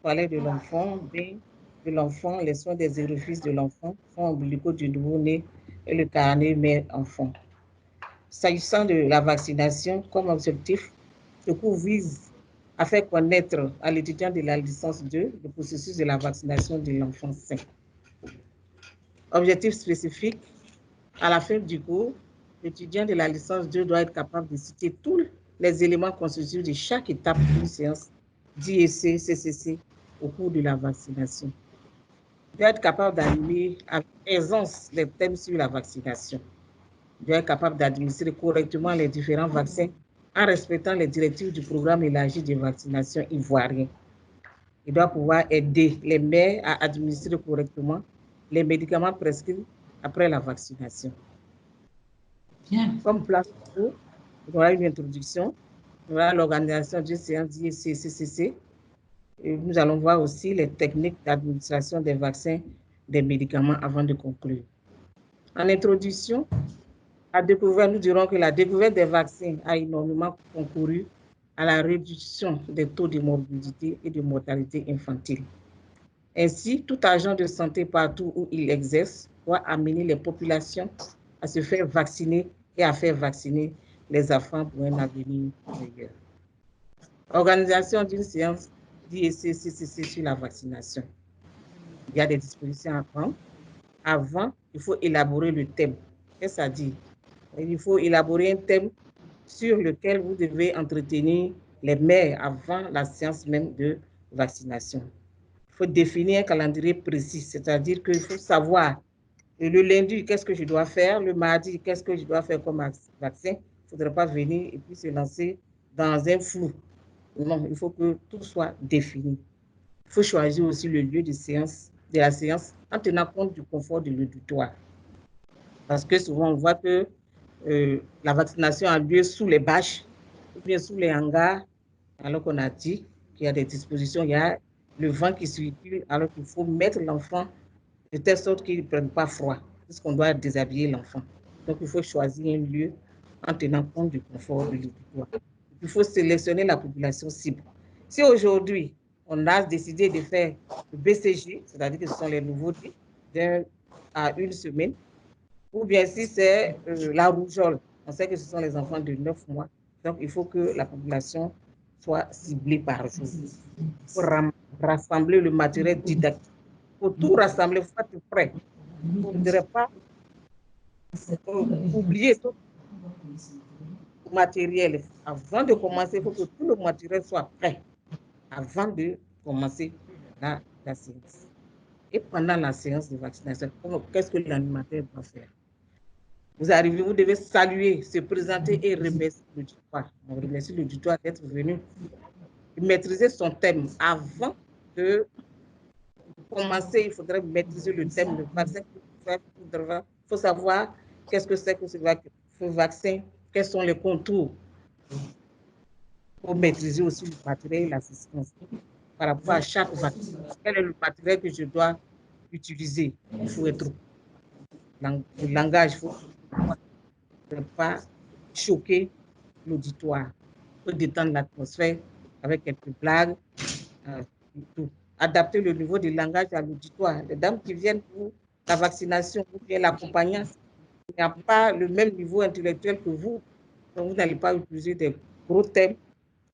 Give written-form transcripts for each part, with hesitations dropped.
toilette de l'enfant, bain de l'enfant, les soins des orifices de l'enfant, fonds ombilicaux du nouveau-né et le carnet mère-enfant. S'agissant de la vaccination, comme objectif, le cours vise à faire connaître à l'étudiant de la licence 2 le processus de la vaccination de l'enfant sain. Objectif spécifique, à la fin du cours, l'étudiant de la licence 2 doit être capable de citer tous les éléments constitutifs de chaque étape d'une séance d'IEC, CCC au cours de la vaccination. Il doit être capable d'animer avec aisance les thèmes sur la vaccination. Il doit être capable d'administrer correctement les différents vaccins en respectant les directives du programme élargi de vaccination ivoirien. Il doit pouvoir aider les mères à administrer correctement les médicaments prescrits après la vaccination. Bien. Comme place de cours, il y aura une introduction, il y aura l'organisation d'une séance d'IEC-CCC. Nous allons voir aussi les techniques d'administration des vaccins, des médicaments avant de conclure. En introduction, nous dirons que la découverte des vaccins a énormément concouru à la réduction des taux de morbidité et de mortalité infantile. Ainsi, tout agent de santé partout où il exerce doit amener les populations à se faire vacciner et à faire vacciner les enfants pour un avenir meilleur. Organisation d'une séance d'IEC-CCC sur la vaccination. Il y a des dispositions à prendre. Avant, il faut élaborer le thème. Qu'est-ce que ça dit? Il faut élaborer un thème sur lequel vous devez entretenir les mères avant la séance même de vaccination. Il faut définir un calendrier précis, c'est-à-dire qu'il faut savoir le lundi, qu'est-ce que je dois faire, le mardi, qu'est-ce que je dois faire comme vaccin. Il ne faudrait pas venir et puis se lancer dans un flou. Non, il faut que tout soit défini. Il faut choisir aussi le lieu de la séance en tenant compte du confort de l'auditoire. Parce que souvent, on voit que la vaccination a lieu sous les bâches ou bien sous les hangars, alors qu'on a dit qu'il y a des dispositions, il y a le vent qui circule, alors qu'il faut mettre l'enfant de telle sorte qu'il ne prenne pas froid, puisqu'on doit déshabiller l'enfant. Donc, il faut choisir un lieu en tenant compte du confort de l'auditoire. Il faut sélectionner la population cible. Si aujourd'hui, on a décidé de faire le BCG, c'est-à-dire que ce sont les nouveaux-nés d'1 à 1 semaine, ou bien si c'est la rougeole, on sait que ce sont les enfants de 9 mois. Donc, il faut que la population soit ciblée par jour. Il faut rassembler le matériel didactique. Il faut tout rassembler, il faut être prêt. Il ne faudrait pas oublier tout le matériel. Avant de commencer, il faut que tout le matériel soit prêt avant de commencer la séance. Et pendant la séance de vaccination, qu'est-ce que l'animateur doit faire? Vous arrivez, vous devez saluer, se présenter et remercier l'auditoire. On remercie l'auditoire d'être venu maîtriser son thème. Avant de commencer, il faudrait maîtriser le thème, le vaccin. Il faut savoir qu'est-ce que c'est que ce vaccin, quels sont les contours. Il faut maîtriser aussi le matériel et l'assistance par rapport à chaque vaccin. Quel est le matériel que je dois utiliser? Il faut être le langage, il faut ne pas choquer l'auditoire. Il faut détendre l'atmosphère avec quelques blagues. Tout. Adapter le niveau de langage à l'auditoire. Les dames qui viennent pour la vaccination ou bien l'accompagnant, il n'y a pas le même niveau intellectuel que vous. Donc, vous n'allez pas utiliser des gros thèmes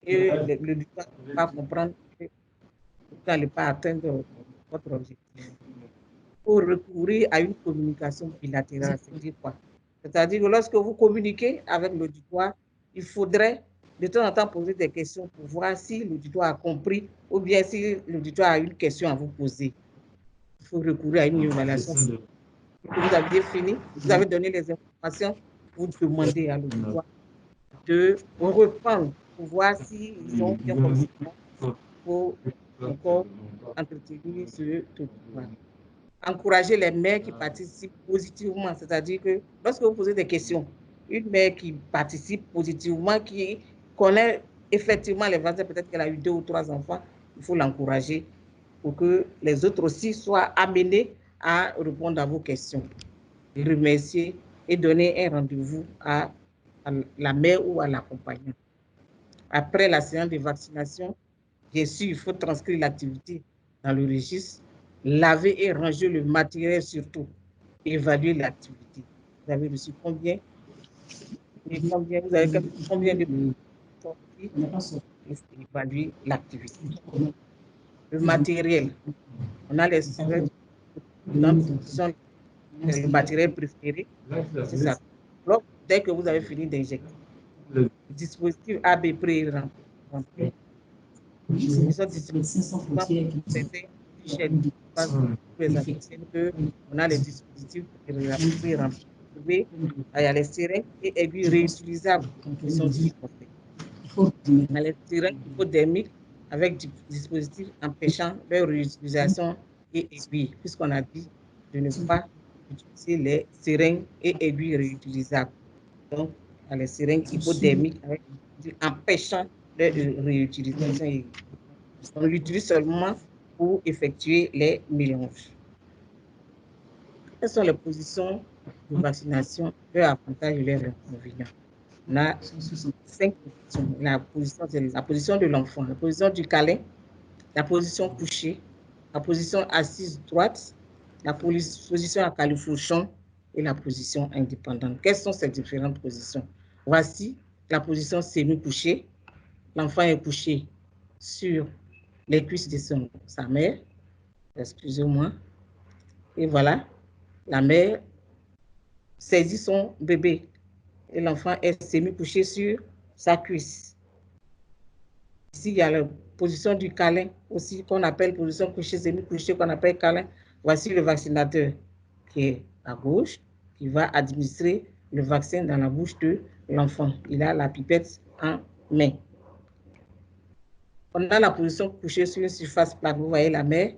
et l'auditoire ne va pas comprendre que vous n'allez pas atteindre votre objectif. Il faut recourir à une communication bilatérale. C'est-à-dire quoi? C'est-à-dire que lorsque vous communiquez avec l'auditoire, il faudrait de temps en temps poser des questions pour voir si l'auditoire a compris ou bien si l'auditoire a une question à vous poser. Il faut recourir à une évaluation. Vous avez fini, vous avez donné les informations, vous demandez à l'auditoire de reprendre pour voir s'ils ont bien compris pour encore entretenir ce auditoire. Encourager les mères qui participent positivement, c'est-à-dire que lorsque vous posez des questions, une mère qui participe positivement, qui connaît effectivement les vaccins, peut-être qu'elle a eu 2 ou 3 enfants, il faut l'encourager pour que les autres aussi soient amenés à répondre à vos questions. Remercier et donner un rendez-vous à la mère ou à l'accompagnant. Après la séance de vaccination, Bien sûr, il faut transcrire l'activité dans le registre, laver et ranger le matériel surtout, évaluer l'activité. Vous avez reçu combien et combien, vous avez combien de évaluer l'activité. Le matériel, on a les seringues qui sont le matériel préféré, c'est ça. Donc, dès que vous avez fini d'injecter, le dispositif AB pré-rempli, on a les dispositifs pré-remplis. Il y a les seringues et aiguilles réutilisables qui sont disponibles. On a les seringues hypodermiques avec du dispositif empêchant leur réutilisation et aiguilles, puisqu'on a dit de ne pas utiliser les seringues et aiguilles réutilisables. Donc, il y a les seringues hypodermiques avec empêchant leur réutilisation. On l'utilise seulement pour effectuer les mélanges. Quelles sont les positions de vaccination, leurs avantages et leurs inconvénients? On a 5 positions. La position de l'enfant, la position du câlin, la position couchée, la position assise droite, la position à califourchon et la position indépendante. Quelles sont ces différentes positions? Voici la position semi-couchée. L'enfant est couché sur les cuisses de sa mère, excusez-moi, et voilà, la mère saisit son bébé et l'enfant est semi-couché sur sa cuisse. Ici, il y a la position du câlin aussi, qu'on appelle position couchée, semi-couchée, qu'on appelle câlin. Voici le vaccinateur qui est à gauche, qui va administrer le vaccin dans la bouche de l'enfant. Il a la pipette en main. On a la position couchée sur une surface plate. Vous voyez la mère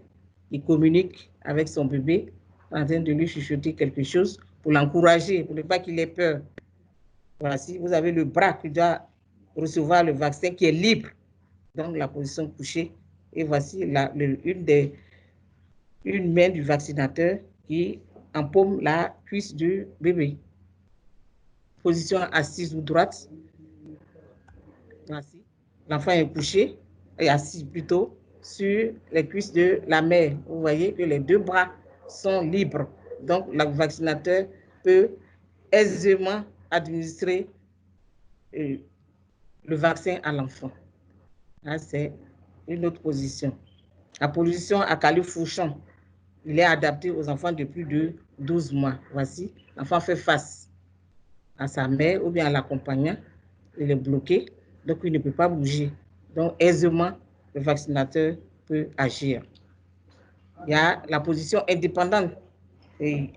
qui communique avec son bébé en train de lui chuchoter quelque chose pour l'encourager, pour ne pas qu'il ait peur. Voici, vous avez le bras qui doit recevoir le vaccin qui est libre. Donc, la position couchée. Et voici une main du vaccinateur qui empaume la cuisse du bébé. Position assise ou droite. Voici. L'enfant est couché, et assis plutôt, sur les cuisses de la mère. Vous voyez que les deux bras sont libres. Donc, le vaccinateur peut aisément administrer le vaccin à l'enfant. Là, c'est une autre position. La position à califourchon, il est adapté aux enfants de plus de 12 mois. Voici, l'enfant fait face à sa mère ou bien à l'accompagnant. Il est bloqué, donc il ne peut pas bouger. Donc, aisément, le vaccinateur peut agir. Il y a la position indépendante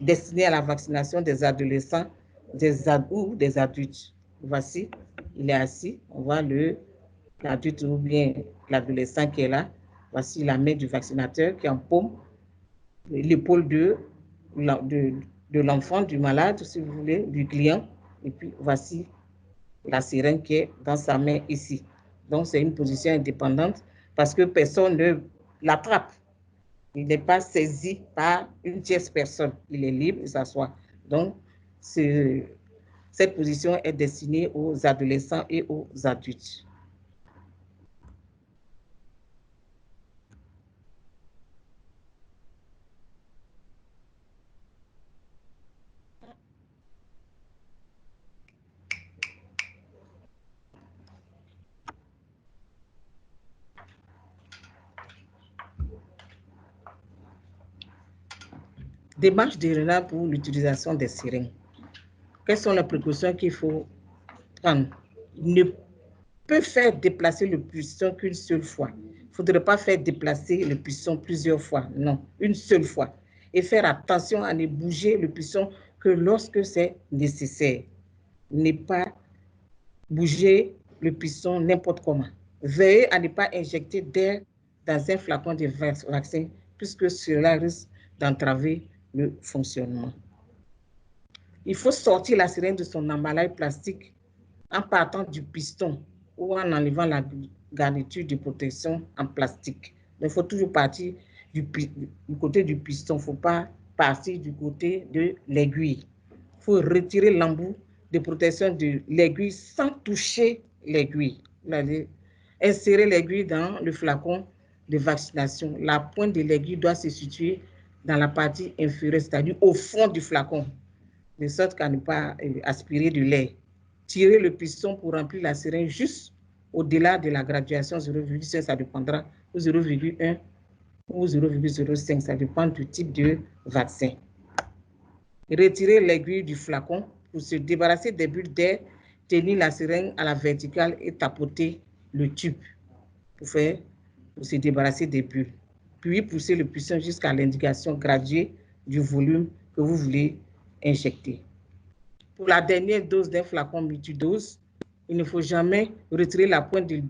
destinée à la vaccination des adolescents, ou des adultes. Voici, il est assis. On voit l'adulte ou bien l'adolescent qui est là. Voici la main du vaccinateur qui empaume l'épaule de l'enfant, du malade, si vous voulez, du client. Et puis, voici la seringue qui est dans sa main ici. Donc, c'est une position indépendante parce que personne ne l'attrape. Il n'est pas saisi par une tierce personne. Il est libre, il s'assoit. Donc, cette position est destinée aux adolescents et aux adultes. Démarche d'Irlande pour l'utilisation des seringues. Quelles sont les précautions qu'il faut prendre? Il ne peut faire déplacer le piston qu'une seule fois. Il ne faudrait pas faire déplacer le piston plusieurs fois. Non, une seule fois. Et faire attention à ne bouger le piston que lorsque c'est nécessaire. Ne pas bouger le piston n'importe comment. Veillez à ne pas injecter d'air dans un flacon de vaccin puisque cela risque d'entraver le fonctionnement. Il faut sortir la seringue de son emballage plastique en partant du piston ou en enlevant la garniture de protection en plastique. Il faut toujours partir du côté du piston, il ne faut pas partir du côté de l'aiguille. Il faut retirer l'embout de protection de l'aiguille sans toucher l'aiguille. Insérez l'aiguille dans le flacon de vaccination. La pointe de l'aiguille doit se situer dans la partie inférieure, c'est-à-dire au fond du flacon, de sorte qu'à ne pas aspirer du lait. Tirez le piston pour remplir la seringue juste au-delà de la graduation 0,5, ça dépendra, ou 0,1 ou 0,05, ça dépend du type de vaccin. Retirez l'aiguille du flacon pour se débarrasser des bulles d'air, tenir la seringue à la verticale et tapoter le tube pour se débarrasser des bulles. Puis poussez le piston jusqu'à l'indication graduée du volume que vous voulez injecter. Pour la dernière dose d'un flacon multidose, il ne faut jamais retirer la pointe de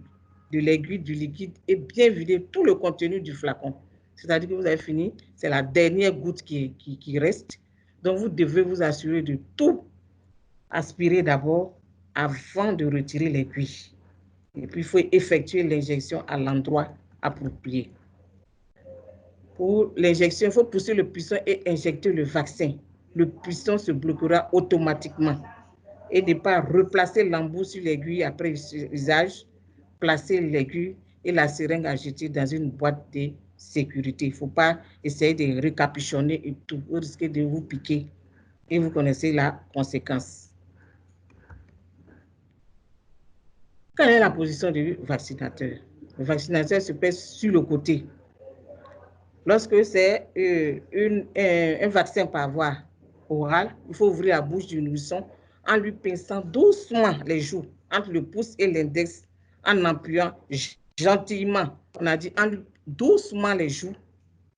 l'aiguille du liquide et bien vider tout le contenu du flacon. C'est-à-dire que vous avez fini, c'est la dernière goutte qui reste. Donc, vous devez vous assurer de tout aspirer d'abord avant de retirer l'aiguille. Et puis, il faut effectuer l'injection à l'endroit approprié. Pour l'injection, il faut pousser le piston et injecter le vaccin. Le piston se bloquera automatiquement. Et ne pas replacer l'embout sur l'aiguille après usage. Placer l'aiguille et la seringue à jeter dans une boîte de sécurité. Il ne faut pas essayer de récapuchonner et tout. Vous risquez de vous piquer. Et vous connaissez la conséquence. Quelle est la position du vaccinateur? Le vaccinateur se pèse sur le côté. Lorsque c'est un vaccin par voie orale, il faut ouvrir la bouche du nourrisson en lui pinçant doucement les joues entre le pouce et l'index, en appuyant gentiment. On a dit doucement les joues,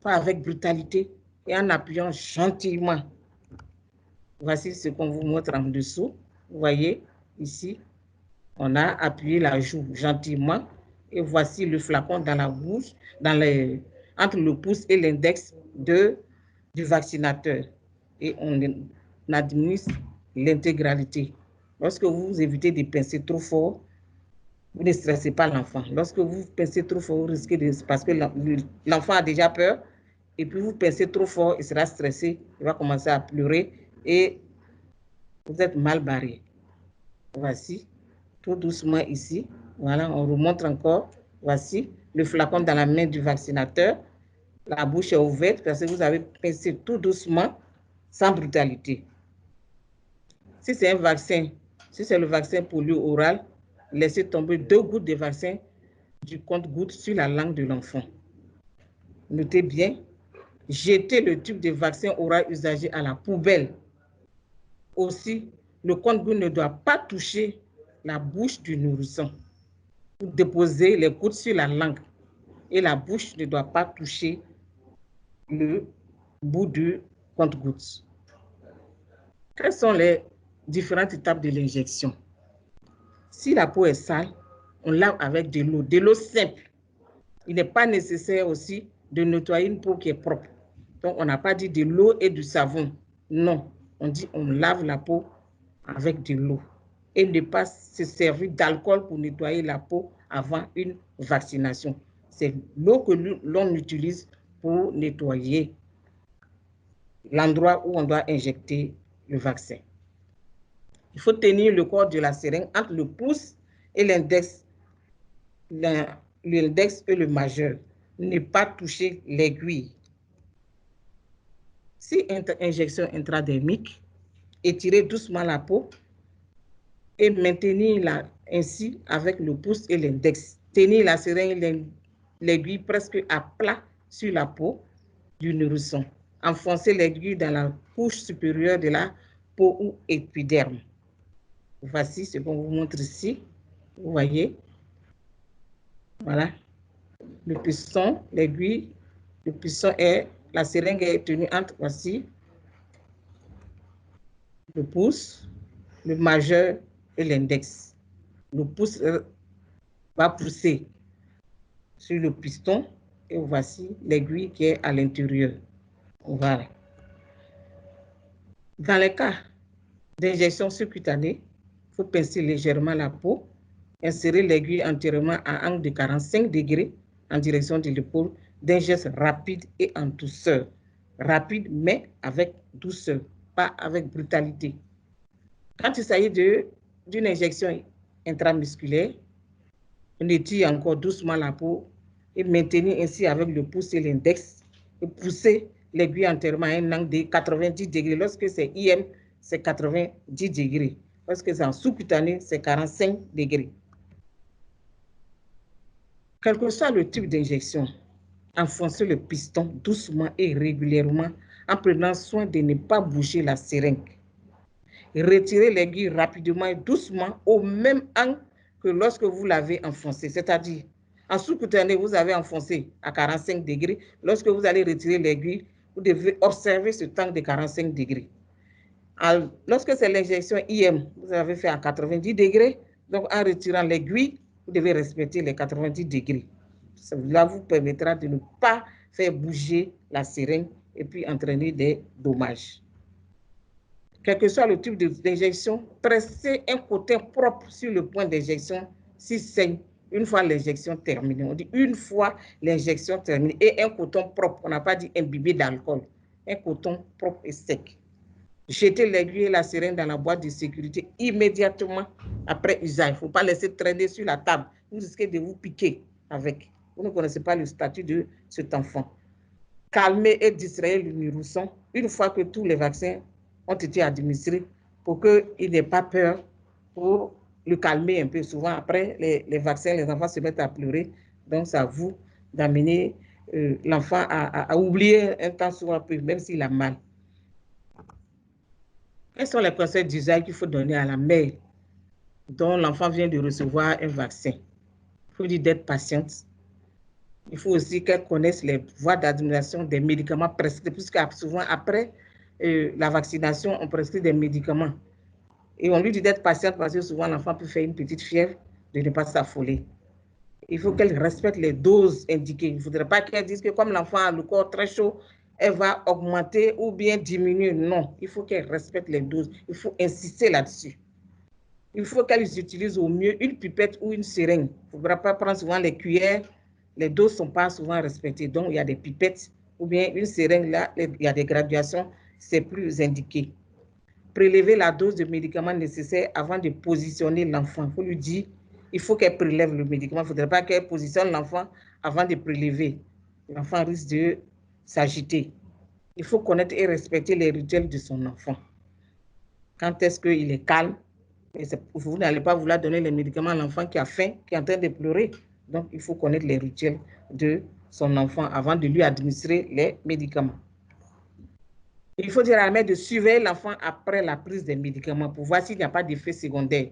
pas avec brutalité, et en appuyant gentiment. Voici ce qu'on vous montre en dessous. Vous voyez ici, on a appuyé la joue gentiment et voici le flacon dans la bouche, entre le pouce et l'index du vaccinateur. Et on administre l'intégralité. Lorsque vous évitez de pincer trop fort, vous ne stressez pas l'enfant. Lorsque vous pincez trop fort, vous risquez de... Parce que l'enfant a déjà peur, et puis vous pincez trop fort, il sera stressé, il va commencer à pleurer, et vous êtes mal barré. Voici, tout doucement ici. Voilà, on remonte encore. Voici le flacon dans la main du vaccinateur. La bouche est ouverte parce que vous avez pincé tout doucement, sans brutalité. Si c'est un vaccin, si c'est le vaccin polio oral, laissez tomber 2 gouttes de vaccin du compte-gouttes sur la langue de l'enfant. Notez bien, jetez le tube de vaccin oral usagé à la poubelle. Aussi, le compte-gouttes ne doit pas toucher la bouche du nourrisson. Vous déposez les gouttes sur la langue et la bouche ne doit pas toucher le bout du compte-gouttes. Quelles sont les différentes étapes de l'injection? Si la peau est sale, on lave avec de l'eau simple. Il n'est pas nécessaire aussi de nettoyer une peau qui est propre. Donc, on n'a pas dit de l'eau et du savon. Non, on dit on lave la peau avec de l'eau. Et ne pas se servir d'alcool pour nettoyer la peau avant une vaccination. C'est l'eau que l'on utilise pour nettoyer l'endroit où on doit injecter le vaccin. Il faut tenir le corps de la seringue entre le pouce et l'index, l'index et le majeur. Ne pas toucher l'aiguille. Si injection intradermique, étirez doucement la peau et maintenir ainsi avec le pouce et l'index. Tenir la seringue et l'aiguille presque à plat sur la peau du nourrisson. Enfoncez l'aiguille dans la couche supérieure de la peau ou épiderme. Voici ce qu'on vous montre ici. Vous voyez. Voilà. Le piston, l'aiguille, le piston la seringue est tenue entre, voici, le pouce, le majeur et l'index. Le pouce va pousser sur le piston et voici l'aiguille qui est à l'intérieur. Voilà. Dans les cas d'injection subcutanée, il faut pincer légèrement la peau, insérer l'aiguille entièrement à angle de 45 degrés en direction de l'épaule d'un geste rapide et en douceur. Rapide, mais avec douceur, pas avec brutalité. Quand il s'agit d'une injection intramusculaire, On étire encore doucement la peau et maintenir ainsi avec le pouce et l'index et pousser l'aiguille entièrement à un angle de 90 degrés. Lorsque c'est IM, c'est 90 degrés. Lorsque c'est en sous-cutané, c'est 45 degrés. Quel que soit le type d'injection, enfoncez le piston doucement et régulièrement en prenant soin de ne pas bouger la seringue. Retirez l'aiguille rapidement et doucement au même angle que lorsque vous l'avez enfoncé. C'est-à-dire, en sous-cutané, vous avez enfoncé à 45 degrés. Lorsque vous allez retirer l'aiguille, vous devez observer ce temps de 45 degrés. Alors, lorsque c'est l'injection IM, vous avez fait à 90 degrés. Donc, en retirant l'aiguille, vous devez respecter les 90 degrés. Cela vous permettra de ne pas faire bouger la seringue et puis entraîner des dommages. Quel que soit le type d'injection, pressez un coton propre sur le point d'injection si c'est une fois l'injection terminée. On dit une fois l'injection terminée et un coton propre. On n'a pas dit imbibé d'alcool. Un coton propre et sec. Jetez l'aiguille et la seringue dans la boîte de sécurité immédiatement après usage. Il ne faut pas laisser traîner sur la table. Vous risquez de vous piquer avec. Vous ne connaissez pas le statut de cet enfant. Calmez et distrayez le nourrisson une fois que tous les vaccins ont été administrés pour qu'il n'ait pas peur, pour le calmer un peu. Souvent, après les vaccins, les enfants se mettent à pleurer. Donc, c'est à vous d'amener l'enfant à oublier un temps soit peu, même s'il a mal. Quels sont les conseils d'usage qu'il faut donner à la mère dont l'enfant vient de recevoir un vaccin? Il faut dire d'être patiente. Il faut aussi qu'elle connaisse les voies d'administration des médicaments prescrits, puisque souvent après la vaccination, on prescrit des médicaments. Et on lui dit d'être patiente parce que souvent l'enfant peut faire une petite fièvre, de ne pas s'affoler. Il faut qu'elle respecte les doses indiquées. Il ne faudrait pas qu'elle dise que comme l'enfant a le corps très chaud, elle va augmenter ou bien diminuer. Non, il faut qu'elle respecte les doses. Il faut insister là-dessus. Il faut qu'elle utilise au mieux une pipette ou une seringue. Il ne faudra pas prendre souvent les cuillères. Les doses ne sont pas souvent respectées. Donc, il y a des pipettes ou bien une seringue. Là, il y a des graduations. C'est plus indiqué. Prélever la dose de médicaments nécessaire avant de positionner l'enfant. Il faut lui dire, il faut qu'elle prélève le médicament. Il ne faudrait pas qu'elle positionne l'enfant avant de prélever. L'enfant risque de s'agiter. Il faut connaître et respecter les rituels de son enfant. Quand est-ce qu'il est calme? Vous n'allez pas vouloir donner les médicaments à l'enfant qui a faim, qui est en train de pleurer. Donc, il faut connaître les rituels de son enfant avant de lui administrer les médicaments. Il faut dire à la mère de surveiller l'enfant après la prise des médicaments pour voir s'il n'y a pas d'effet secondaire.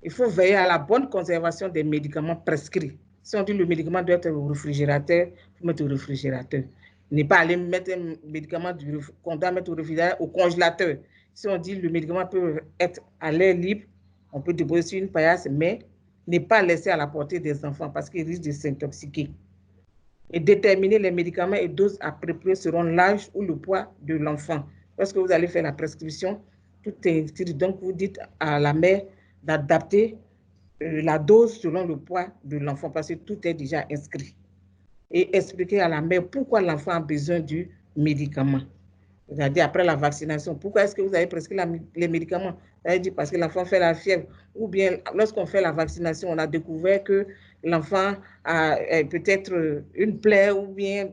Il faut veiller à la bonne conservation des médicaments prescrits. Si on dit que le médicament doit être au réfrigérateur, il faut mettre au réfrigérateur. Ne pas aller mettre un médicament qu'on doit mettre au réfrigérateur, au congélateur. Si on dit que le médicament peut être à l'air libre, on peut déposer sur une paillasse, mais ne pas laisser à la portée des enfants parce qu'ils risquent de s'intoxiquer. Et déterminer les médicaments et doses appropriées selon l'âge ou le poids de l'enfant. Lorsque vous allez faire la prescription, tout est inscrit. Donc, vous dites à la mère d'adapter la dose selon le poids de l'enfant parce que tout est déjà inscrit. Et expliquer à la mère pourquoi l'enfant a besoin du médicament. C'est-à-dire après la vaccination, pourquoi est-ce que vous avez prescrit les médicaments? C'est-à-dire parce que l'enfant fait la fièvre. Ou bien, lorsqu'on fait la vaccination, on a découvert que l'enfant a peut-être une plaie ou bien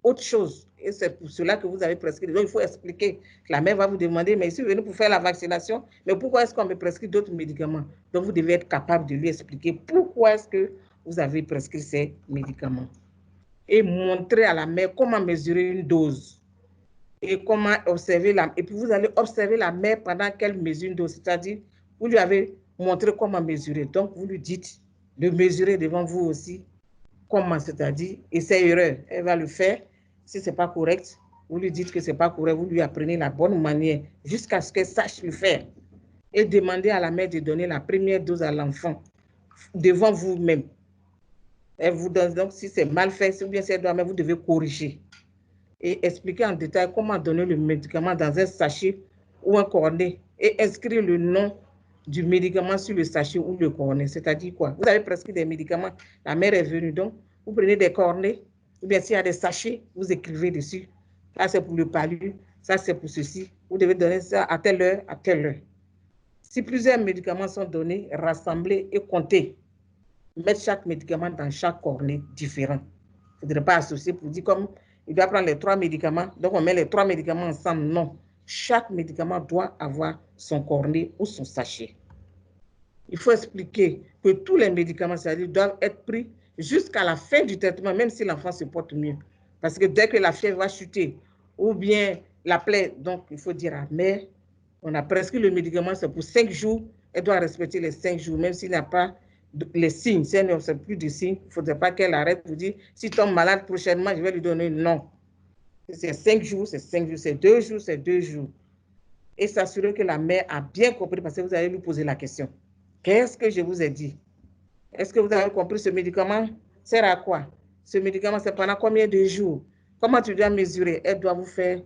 autre chose. Et c'est pour cela que vous avez prescrit. Donc, il faut expliquer. La mère va vous demander, mais si vous venez pour faire la vaccination, mais pourquoi est-ce qu'on me prescrit d'autres médicaments? Donc, vous devez être capable de lui expliquer pourquoi est-ce que vous avez prescrit ces médicaments. Et montrer à la mère comment mesurer une dose. Et comment observer et puis vous allez observer la mère pendant qu'elle mesure une dose, c'est-à-dire vous lui avez montré comment mesurer, donc vous lui dites de mesurer devant vous aussi comment, c'est-à-dire essai-erreur, elle va le faire, si c'est pas correct, vous lui dites que c'est pas correct, vous lui apprenez la bonne manière jusqu'à ce qu'elle sache le faire et demandez à la mère de donner la première dose à l'enfant devant vous-même. Elle vous donne donc si c'est mal fait, ou bien c'est doit, mais vous devez corriger. Et expliquer en détail comment donner le médicament dans un sachet ou un cornet et inscrire le nom du médicament sur le sachet ou le cornet. C'est-à-dire quoi? Vous avez prescrit des médicaments, la mère est venue, donc vous prenez des cornets, ou bien s'il y a des sachets, vous écrivez dessus. Ça, c'est pour le palu, ça, c'est pour ceci. Vous devez donner ça à telle heure, à telle heure. Si plusieurs médicaments sont donnés, rassemblés et comptés, mettre chaque médicament dans chaque cornet différent. Il ne faudrait pas associer pour dire comme il doit prendre les 3 médicaments, donc on met les 3 médicaments ensemble. Non, chaque médicament doit avoir son cornet ou son sachet. Il faut expliquer que tous les médicaments, c'est-à-dire, doivent être pris jusqu'à la fin du traitement, même si l'enfant se porte mieux. Parce que dès que la fièvre va chuter, ou bien la plaie, donc il faut dire à la mère, on a prescrit le médicament, c'est pour 5 jours, elle doit respecter les 5 jours, même s'il n'a pas les signes. Si elle n'observe plus de signes, il ne faudrait pas qu'elle arrête pour dire, si tombe malade prochainement, je vais lui donner non. C'est 5 jours, c'est 5 jours, c'est 2 jours, c'est 2 jours. Et s'assurer que la mère a bien compris, parce que vous allez lui poser la question. Qu'est-ce que je vous ai dit? Est-ce que vous avez compris ce médicament sert à quoi? Ce médicament, c'est pendant combien de jours? Comment tu dois mesurer? Elle doit vous faire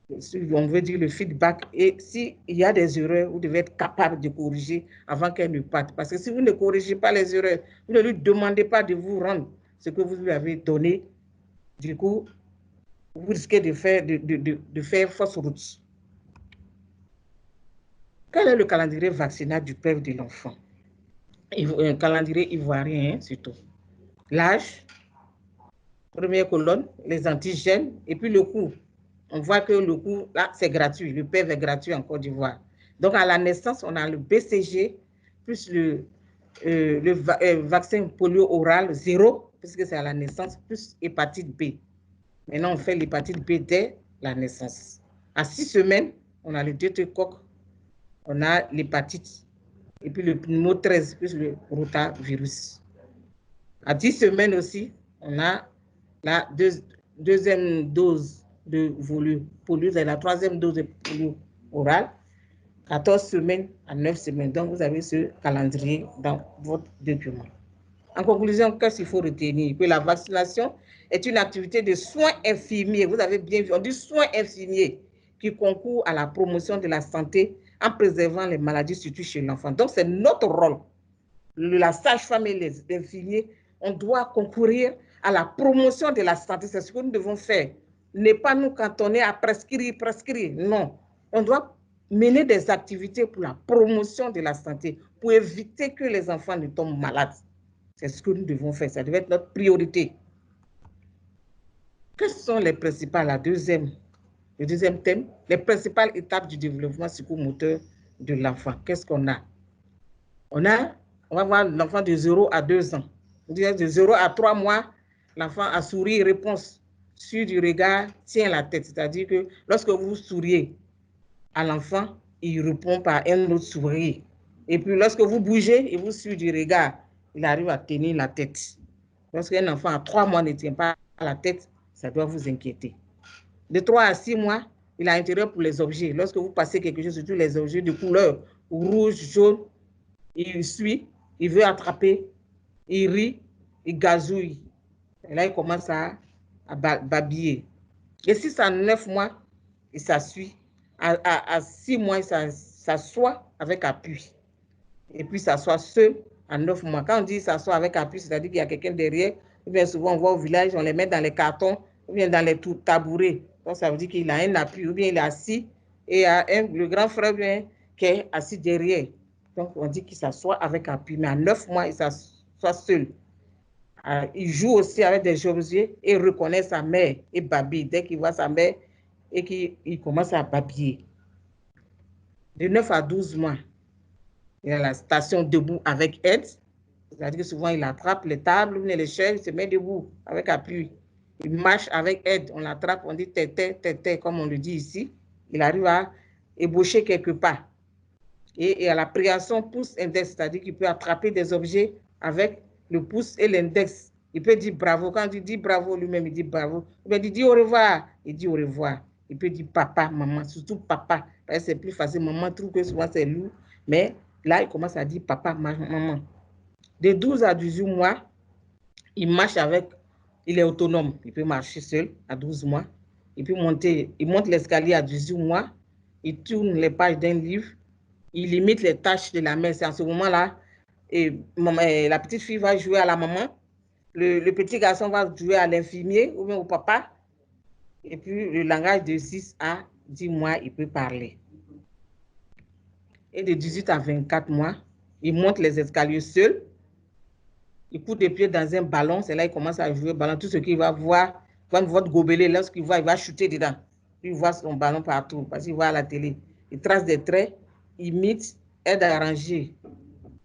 on veut dire le feedback. Et s'il y a des erreurs, vous devez être capable de corriger avant qu'elle ne parte. Parce que si vous ne corrigez pas les erreurs, vous ne lui demandez pas de vous rendre ce que vous lui avez donné, du coup, vous risquez de faire fausse route. Quel est le calendrier vaccinal du père de l'enfant? Un calendrier ivoirien, surtout. L'âge, première colonne, les antigènes, et puis le coût. On voit que le coût, là, c'est gratuit. Le PEV est gratuit en Côte d'Ivoire. Donc, à la naissance, on a le BCG, plus le vaccin polio oral 0, puisque c'est à la naissance, plus hépatite B. Maintenant, on fait l'hépatite B dès la naissance. À 6 semaines, on a le deutérocoque, on a l'hépatite, et puis le pneumo 13, plus le rotavirus. À 10 semaines aussi, on a la deuxième dose de polio, c'est la 3e dose de polio orale, 14 semaines à 9 semaines. Donc, vous avez ce calendrier dans votre document. En conclusion, qu'est-ce qu'il faut retenir? Que la vaccination est une activité de soins infirmiers. Vous avez bien vu, on dit soins infirmiers qui concourent à la promotion de la santé en préservant les maladies, surtout chez l'enfant. Donc, c'est notre rôle. La sage-femme et les infirmiers, on doit concourir à la promotion de la santé. C'est ce que nous devons faire. Ne pas nous cantonner à prescrire. Non. On doit mener des activités pour la promotion de la santé, pour éviter que les enfants ne tombent malades. C'est ce que nous devons faire. Ça devait être notre priorité. Quelles sont les principales, le deuxième thème, les principales étapes du développement psychomoteur de l'enfant? Qu'est-ce qu'on a? On va voir l'enfant de 0 à 2 ans. De 0 à 3 mois, l'enfant a souri, réponse sur du regard, tient la tête. C'est-à-dire que lorsque vous souriez à l'enfant, il répond par un autre sourire. Et puis lorsque vous bougez et vous suivez du regard, il arrive à tenir la tête. Lorsqu'un enfant à 3 mois ne tient pas la tête, ça doit vous inquiéter. De 3 à 6 mois, il a intérêt pour les objets. Lorsque vous passez quelque chose, surtout les objets de couleur rouge, jaune, il suit, il veut attraper, il rit, il gazouille. Et là, il commence à babiller. Et si c'est à 9 mois, il s'assuit. À 6 mois, il s'assoit avec appui. Et puis, il s'assoit seul à 9 mois. Quand on dit s'assoit avec appui, c'est-à-dire qu'il y a quelqu'un derrière. Ou bien souvent, on voit au village, on les met dans les cartons, ou bien dans les tabourets. Donc, ça veut dire qu'il a un appui, ou bien il est assis, et il y a le grand frère bien, qui est assis derrière. Donc, on dit qu'il s'assoit avec appui. Mais à 9 mois, il s'assoit seul. Il joue aussi avec des objets et reconnaît sa mère et babille. Dès qu'il voit sa mère et qu'il commence à babiller. De 9 à 12 mois, il y a la station debout avec aide. C'est-à-dire que souvent, il attrape les tables, les chaises, il se met debout avec appui. Il marche avec aide. On l'attrape, on dit tété, comme on le dit ici. Il arrive à ébaucher quelque part. Et à la préhension pouce-index, c'est-à-dire qu'il peut attraper des objets avec le pouce et l'index. Il peut dire bravo. Quand il dit bravo, lui-même, il dit bravo. Il dit au revoir. Il dit au revoir. Il peut dire papa, maman, surtout papa. Parce que c'est plus facile. Maman trouve que souvent c'est lourd. Mais là, il commence à dire papa, maman. De 12 à 18 mois, il marche avec, il est autonome. Il peut marcher seul à 12 mois. Il peut monter, il monte l'escalier à 18 mois. Il tourne les pages d'un livre. Il limite les tâches de la mère. C'est en ce moment-là, la petite fille va jouer à la maman, le petit garçon va jouer à l'infirmier ou bien au papa. Et puis, le langage de 6 à 10 mois, il peut parler. Et de 18 à 24 mois, il monte les escaliers seul. il coude des pieds dans un ballon, c'est là qu'il commence à jouer au ballon. Tout ce qu'il va voir, votre gobelet, lorsqu'il voit, il va chuter dedans. Il voit son ballon partout, parce qu'il voit à la télé. Il trace des traits, imite, aide à arranger.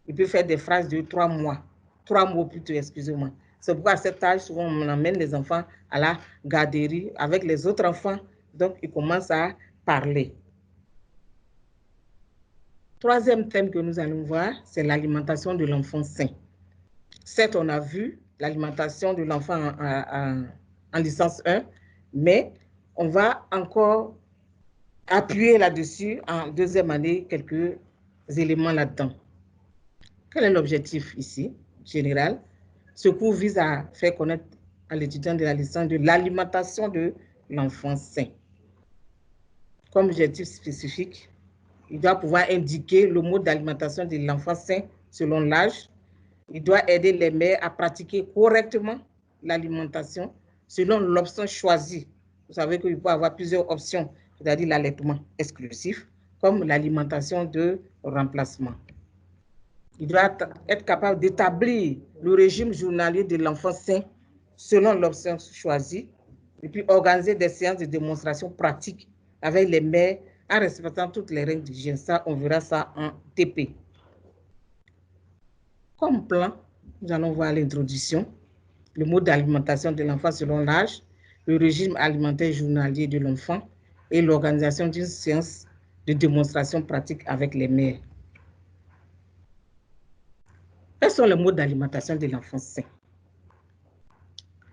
Il peut faire des phrases de 3 mois. 3 mots plutôt, excusez-moi. C'est pourquoi à cet âge, souvent, on emmène les enfants à la garderie avec les autres enfants. Donc, ils commencent à parler. Troisième thème que nous allons voir, c'est l'alimentation de l'enfant sain. Certes, on a vu l'alimentation de l'enfant en licence 1, mais on va encore appuyer là-dessus en deuxième année quelques éléments là-dedans. Quel est l'objectif ici, général? Ce cours vise à faire connaître à l'étudiant de la licence de l'alimentation de l'enfant sain. Comme objectif spécifique, il doit pouvoir indiquer le mode d'alimentation de l'enfant sain selon l'âge. Il doit aider les mères à pratiquer correctement l'alimentation selon l'option choisie. Vous savez qu'il peut y avoir plusieurs options, c'est-à-dire l'allaitement exclusif, comme l'alimentation de remplacement. Il doit être capable d'établir le régime journalier de l'enfant sain selon l'option choisie et puis organiser des séances de démonstration pratique avec les mères en respectant toutes les règles d'hygiène. Ça, on verra ça en TP. Comme plan, nous allons voir l'introduction, le mode d'alimentation de l'enfant selon l'âge, le régime alimentaire journalier de l'enfant et l'organisation d'une séance de démonstration pratique avec les mères. Quels sont les modes d'alimentation de l'enfant sain?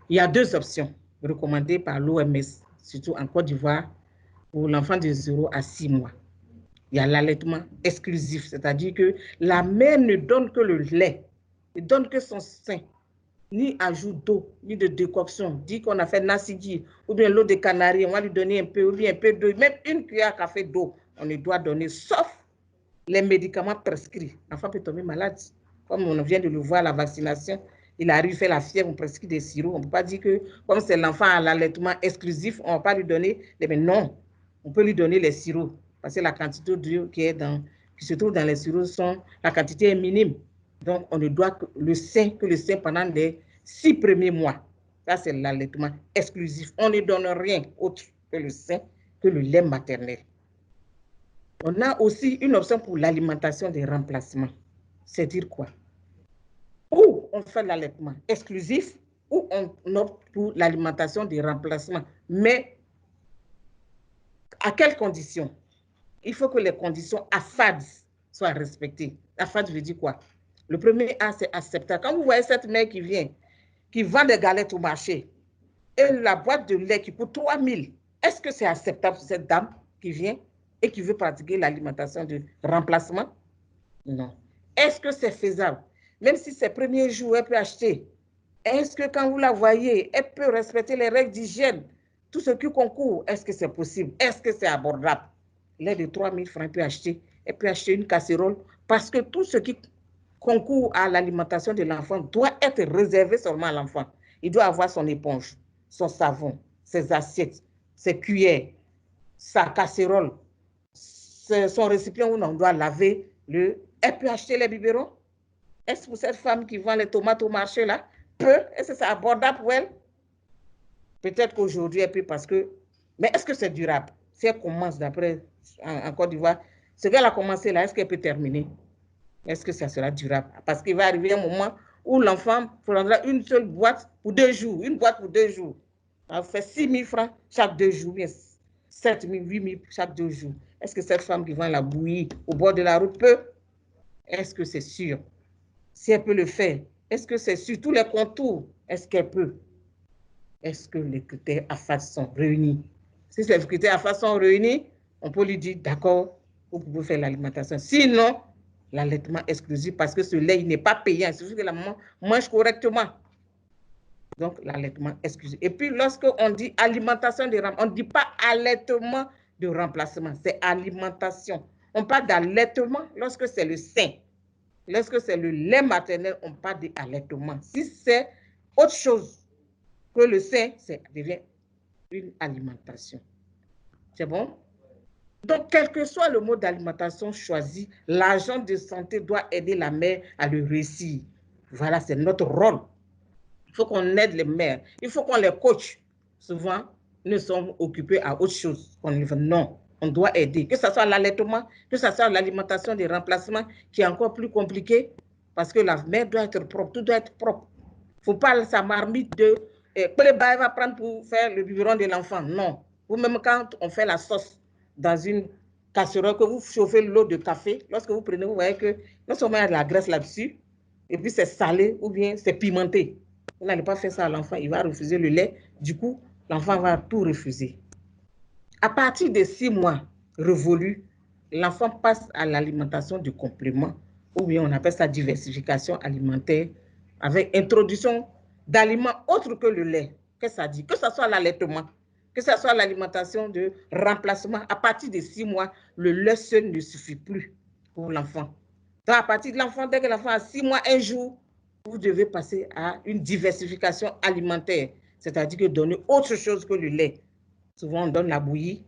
Il y a 2 options recommandées par l'OMS, surtout en Côte d'Ivoire, pour l'enfant de 0 à 6 mois. Il y a l'allaitement exclusif, c'est-à-dire que la mère ne donne que le lait, ne donne que son sein, ni ajout d'eau, ni de décoction. Dit qu'on a fait nasidi ou bien l'eau de canaries, on va lui donner un peu, ou bien un peu d'eau, même une cuillère à café d'eau, on ne doit donner, sauf les médicaments prescrits. L'enfant peut tomber malade. Comme on vient de le voir à la vaccination, il arrive, fait la fièvre, on prescrit des sirops. On ne peut pas dire que, comme c'est l'enfant à l'allaitement exclusif, on ne va pas lui donner, mais non, on peut lui donner les sirops. Parce que la quantité d'eau qui se trouve dans les sirops, la quantité est minime. Donc, on ne doit que le sein pendant les 6 premiers mois. Ça, c'est l'allaitement exclusif. On ne donne rien autre que le sein, que le lait maternel. On a aussi une option pour l'alimentation des remplacements. C'est-à-dire quoi? Ou on fait l'allaitement exclusif, ou on opte pour l'alimentation des remplacements. Mais à quelles conditions? Il faut que les conditions AFAD soient respectées. AFAD veut dire quoi? Le premier A, c'est acceptable. Quand vous voyez cette mère qui vient, qui vend des galettes au marché, et la boîte de lait qui coûte 3 000, est-ce que c'est acceptable pour cette dame qui vient et qui veut pratiquer l'alimentation de remplacement? Non. Est-ce que c'est faisable? Même si ses premiers jours, elle peut acheter. Est-ce que quand vous la voyez, elle peut respecter les règles d'hygiène? Tout ce qui concourt, est-ce que c'est possible? Est-ce que c'est abordable? L'aide de 3 000 francs, elle peut acheter une casserole parce que tout ce qui concourt à l'alimentation de l'enfant doit être réservé seulement à l'enfant. Il doit avoir son éponge, son savon, ses assiettes, ses cuillères, sa casserole, son récipient où on doit laver le... Elle peut acheter les biberons? Est-ce pour cette femme qui vend les tomates au marché là? Est-ce que c'est abordable pour elle? Peut-être qu'aujourd'hui, elle peut parce que... Mais est-ce que c'est durable? Si elle commence d'après en Côte d'Ivoire, ce qu'elle a commencé là, est-ce qu'elle peut terminer? Est-ce que ça sera durable? Parce qu'il va arriver un moment où l'enfant prendra une seule boîte pour 2 jours, une boîte pour 2 jours. Ça fait 6 000 francs chaque 2 jours, bien 7 000, 8 000 chaque 2 jours. Est-ce que cette femme qui vend la bouillie au bord de la route peut? Est-ce que c'est sûr? Si elle peut le faire, est-ce que c'est sur tous les contours? Est-ce qu'elle peut? Est-ce que les critères AFAD sont réunis? Si les critères AFAD sont réunis, on peut lui dire, d'accord, vous pouvez faire l'alimentation. Sinon, l'allaitement exclusif, parce que ce lait, il n'est pas payant. Il suffit que la maman mange correctement. Donc, l'allaitement exclusif. Et puis, lorsqu'on dit alimentation de remplacement, on ne dit pas allaitement de remplacement, c'est alimentation. On parle d'allaitement lorsque c'est le sein. Lorsque c'est le lait maternel, on parle d'allaitement. Si c'est autre chose que le sein, ça devient une alimentation. C'est bon? Donc, quel que soit le mode d'alimentation choisi, l'agent de santé doit aider la mère à le réussir. Voilà, c'est notre rôle. Il faut qu'on aide les mères. Il faut qu'on les coach. Souvent, nous sommes occupés à autre chose. Non, on doit aider. Que ce soit l'allaitement, que ce soit l'alimentation des remplacements, qui est encore plus compliqué, parce que la mère doit être propre, tout doit être propre. Il ne faut pas sa marmite de que le bail va prendre pour faire le biberon de l'enfant. Non. Vous-même, quand on fait la sauce dans une casserole, que vous chauffez l'eau de café, lorsque vous prenez, vous voyez que non seulement il y a de la graisse là-dessus, et puis c'est salé ou bien c'est pimenté. Vous n'allez pas faire ça à l'enfant, il va refuser le lait. Du coup, l'enfant va tout refuser. À partir de 6 mois révolus, l'enfant passe à l'alimentation de complément, ou bien on appelle ça diversification alimentaire, avec introduction d'aliments autres que le lait. Qu'est-ce que ça dit? Que ce soit l'allaitement, que ce soit l'alimentation de remplacement. À partir de 6 mois, le lait seul ne suffit plus pour l'enfant. Donc, à partir de l'enfant, dès que l'enfant a 6 mois, un jour, vous devez passer à une diversification alimentaire, c'est-à-dire que donner autre chose que le lait. Souvent, on donne la bouillie,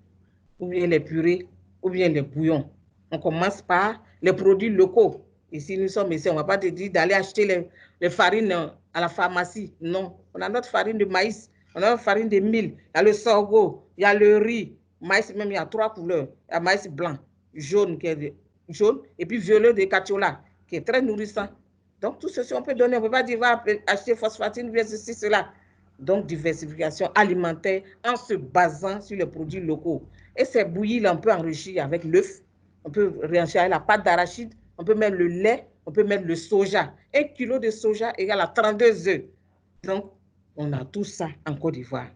ou bien les purées, ou bien les bouillons. On commence par les produits locaux. Ici, nous sommes ici, on ne va pas te dire d'aller acheter les farines à la pharmacie. Non, on a notre farine de maïs, on a notre farine de mil, il y a le sorgho, il y a le riz, maïs même, il y a 3 couleurs. Il y a maïs blanc, jaune, qui est jaune, et puis violet de Catiola, qui est très nourrissant. Donc, tout ceci, on peut donner. On ne peut pas dire, va acheter phosphatine, bien ceci, cela. Donc, diversification alimentaire en se basant sur les produits locaux. Et ces bouillies-là, on peut enrichir avec l'œuf, on peut enrichir avec la pâte d'arachide, on peut mettre le lait, on peut mettre le soja. 1 kilo de soja égale à 32 œufs. Donc, on a tout ça en Côte d'Ivoire.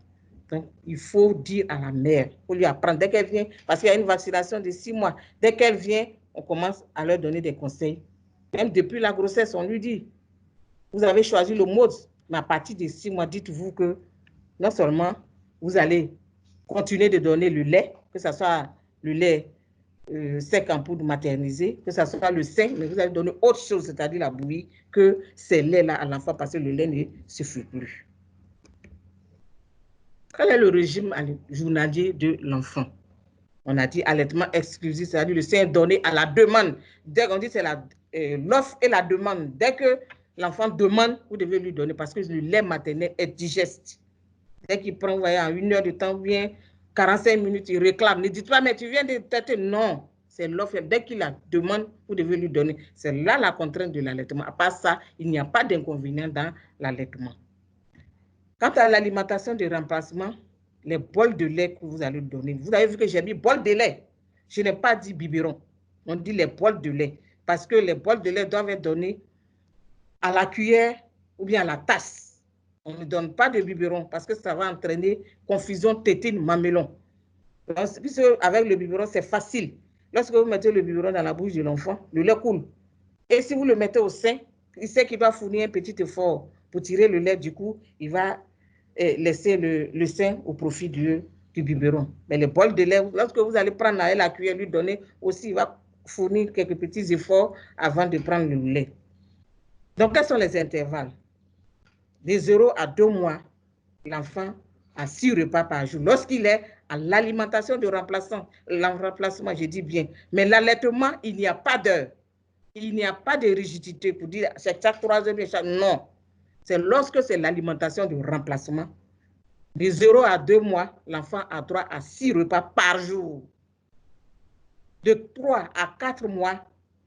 Donc, il faut dire à la mère, il faut lui apprendre dès qu'elle vient, parce qu'il y a une vaccination de 6 mois. Dès qu'elle vient, on commence à leur donner des conseils. Même depuis la grossesse, on lui dit, vous avez choisi le mode, mais à partir de 6 mois, dites-vous que non seulement vous allez continuer de donner le lait, que ce soit le lait sec en poudre maternisée, que ce soit le sein, mais vous allez donner autre chose, c'est-à-dire la bouillie, que ces laits-là à l'enfant, parce que le lait ne suffit plus. Quel est le régime journalier de l'enfant? On a dit allaitement exclusif, c'est-à-dire le sein donné à la demande. Dès qu'on dit c'est l'offre et la demande, dès que l'enfant demande, vous devez lui donner parce que le lait maternel est digeste. Dès qu'il prend, vous voyez, en 1 heure de temps, vient 45 minutes, il réclame. Ne dites pas, mais tu viens de têter. Non, c'est l'offre. Dès qu'il la demande, vous devez lui donner. C'est là la contrainte de l'allaitement. À part ça, il n'y a pas d'inconvénient dans l'allaitement. Quant à l'alimentation de remplacement, les bols de lait que vous allez donner, vous avez vu que j'ai mis bol de lait. Je n'ai pas dit biberon. On dit les bols de lait. Parce que les bols de lait doivent être donnés à la cuillère ou bien à la tasse. On ne donne pas de biberon parce que ça va entraîner confusion, tétine, mamelon. Puisque avec le biberon, c'est facile. Lorsque vous mettez le biberon dans la bouche de l'enfant, le lait coule. Et si vous le mettez au sein, il sait qu'il doit fournir un petit effort pour tirer le lait. Du coup, il va laisser le sein au profit du biberon. Mais le bol de lait, lorsque vous allez prendre la cuillère, lui donner aussi, il va fournir quelques petits efforts avant de prendre le lait. Donc, quels sont les intervalles? De 0 à 2 mois, l'enfant a 6 repas par jour. Lorsqu'il est à l'alimentation de remplacement, je dis bien, mais l'allaitement, il n'y a pas d'heure. Il n'y a pas de rigidité pour dire c'est chaque 3 heures, chaque... Non. C'est lorsque c'est l'alimentation de remplacement. De 0 à 2 mois, l'enfant a droit à 6 repas par jour. De 3 à 4 mois,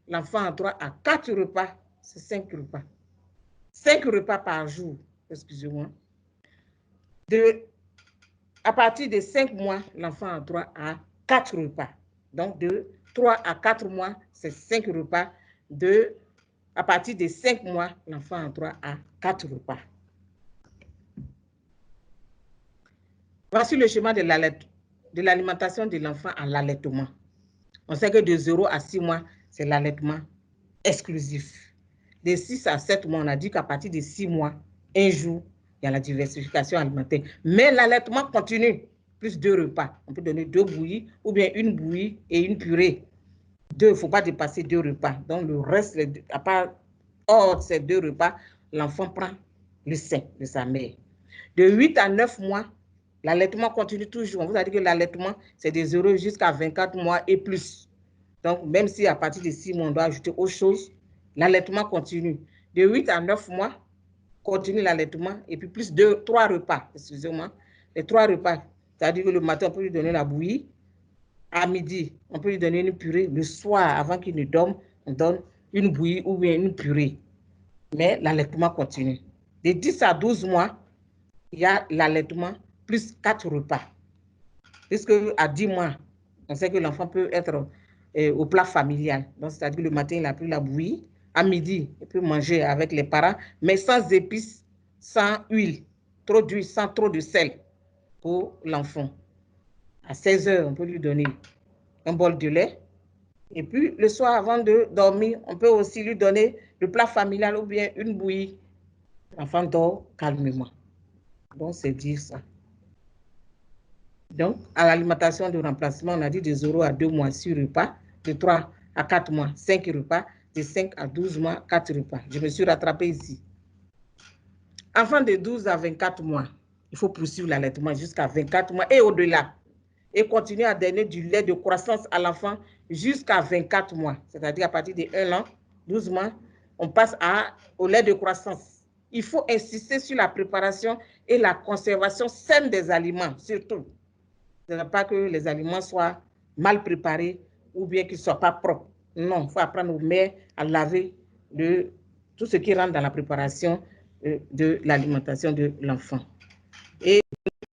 l'enfant a droit à 4 repas, c'est 5 repas. 5 repas par jour, excusez-moi. À partir de 5 mois, l'enfant a droit à 4 repas. Donc, de 3 à 4 mois, c'est 5 repas. À partir de 5 mois, l'enfant a droit à 4 repas. Voici le schéma de l'alimentation de l'enfant à l'allaitement. On sait que de 0 à 6 mois, c'est l'allaitement exclusif. De 6 à 7 mois, on a dit qu'à partir de 6 mois, un jour, il y a la diversification alimentaire. Mais l'allaitement continue, plus 2 repas. On peut donner 2 bouillies ou bien une bouillie et une purée. Il ne faut pas dépasser 2 repas. Donc, le reste, à part hors ces 2 repas, l'enfant prend le sein de sa mère. De 8 à 9 mois, l'allaitement continue toujours. On vous a dit que l'allaitement, c'est de 0 jusqu'à 24 mois et plus. Donc, même si à partir de 6 mois, on doit ajouter autre chose, l'allaitement continue. De 8 à 9 mois, continue l'allaitement et puis plus 3 repas, excusez-moi. Les 3 repas, c'est-à-dire que le matin, on peut lui donner la bouillie. À midi, on peut lui donner une purée. Le soir, avant qu'il ne dorme, on donne une bouillie ou bien une purée. Mais l'allaitement continue. De 10 à 12 mois, il y a l'allaitement plus 4 repas. Puisque à 10 mois, on sait que l'enfant peut être au plat familial. Donc, c'est-à-dire que le matin, il a pris la bouillie. À midi, il peut manger avec les parents, mais sans épices, sans huile, trop d'huile, sans trop de sel pour l'enfant. À 16 heures, on peut lui donner un bol de lait. Et puis, le soir, avant de dormir, on peut aussi lui donner le plat familial ou bien une bouillie. L'enfant dort calmement. Donc, c'est dire ça. Donc, à l'alimentation de remplacement, on a dit de 0 à 2 mois, 6 repas, de 3 à 4 mois, 5 repas, de 5 à 12 mois, 4 repas. Je me suis rattrapée ici. Enfant de 12 à 24 mois, il faut poursuivre l'allaitement jusqu'à 24 mois et au-delà. Et continuer à donner du lait de croissance à l'enfant jusqu'à 24 mois. C'est-à-dire à partir de 1 an, 12 mois, on passe au lait de croissance. Il faut insister sur la préparation et la conservation saine des aliments, surtout. Ce n'est pas que les aliments soient mal préparés ou bien qu'ils ne soient pas propres. Non, il faut apprendre aux mères à laver tout ce qui rentre dans la préparation de l'alimentation de l'enfant. Et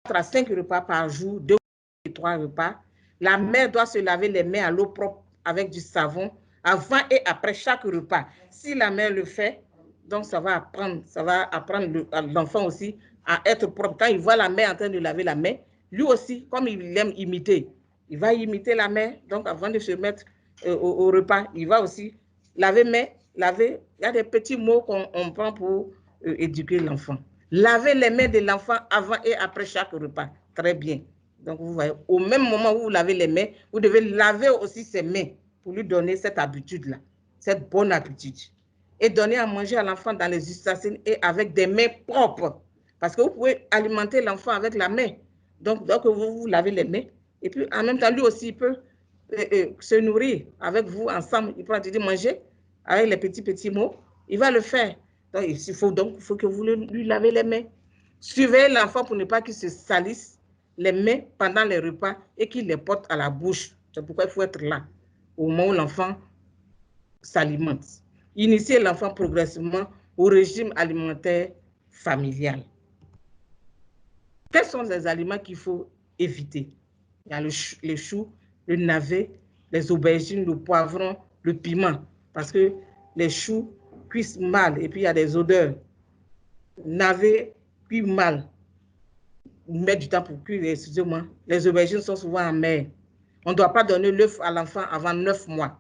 4 à 5 repas par jour, 2 ou 3 repas. La mère doit se laver les mains à l'eau propre avec du savon avant et après chaque repas. Si la mère le fait, donc ça va apprendre l'enfant aussi à être propre. Quand il voit la mère en train de laver la main, lui aussi, comme il aime imiter, il va imiter la mère. Donc avant de se mettre au repas, il va aussi laver main, laver. Il y a des petits mots qu'on prend pour éduquer l'enfant. Lavez les mains de l'enfant avant et après chaque repas. Très bien. Donc, vous voyez, au même moment où vous lavez les mains, vous devez laver aussi ses mains pour lui donner cette habitude-là, cette bonne habitude. Et donner à manger à l'enfant dans les ustensiles et avec des mains propres. Parce que vous pouvez alimenter l'enfant avec la main. Donc vous lavez les mains. Et puis, en même temps, lui aussi, il peut se nourrir avec vous ensemble. Il peut dire manger avec les petits mots. Il va le faire. Donc, il faut que vous lui lavez les mains. Surveillez l'enfant pour ne pas qu'il se salisse les mains pendant les repas et qu'il les porte à la bouche. C'est pourquoi il faut être là au moment où l'enfant s'alimente. Initier l'enfant progressivement au régime alimentaire familial. Quels sont les aliments qu'il faut éviter? Il y a les choux, le navet, les aubergines, le poivron, le piment. Parce que les choux cuisent mal et puis il y a des odeurs. Navet cuit mal. Met du temps pour cuire, excusez-moi. Les aubergines sont souvent amères. On ne doit pas donner l'œuf à l'enfant avant 9 mois.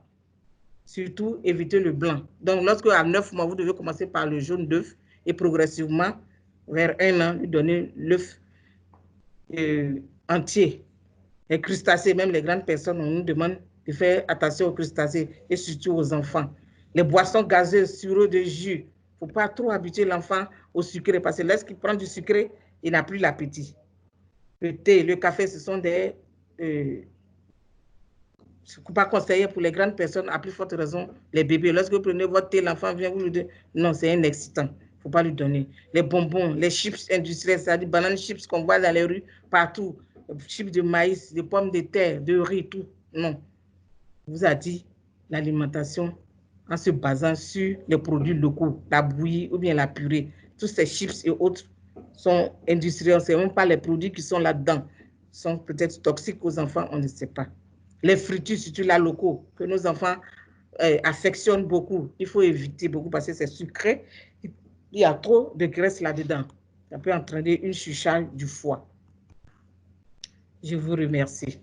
Surtout, éviter le blanc. Donc, lorsque à 9 mois, vous devez commencer par le jaune d'œuf et progressivement, vers 1 an, lui donner l'œuf entier. Les crustacés, même les grandes personnes, on nous demande de faire attention aux crustacés et surtout aux enfants. Les boissons gazeuses, sirop de jus. Il ne faut pas trop habituer l'enfant au sucré parce que lorsqu'il prend du sucré, il n'a plus l'appétit. Le thé, le café, ce sont des... ce n'est pas conseillé pour les grandes personnes, à plus forte raison, les bébés. Lorsque vous prenez votre thé, l'enfant vient vous lui dire, non, c'est un excitant. Il ne faut pas lui donner. Les bonbons, les chips industriels, c'est-à-dire bananes chips qu'on voit dans les rues, partout. Chips de maïs, de pommes de terre, de riz, tout. Non. On vous a dit l'alimentation en se basant sur les produits locaux, la bouillie ou bien la purée. Tous ces chips et autres sont industriels. Ce n'est même pas les produits qui sont là-dedans. Sont peut-être toxiques aux enfants, on ne sait pas. Les fritures, surtout la locaux, que nos enfants affectionnent beaucoup. Il faut éviter beaucoup parce que c'est sucré. Il y a trop de graisse là-dedans. Ça peut entraîner une surcharge du foie. Je vous remercie.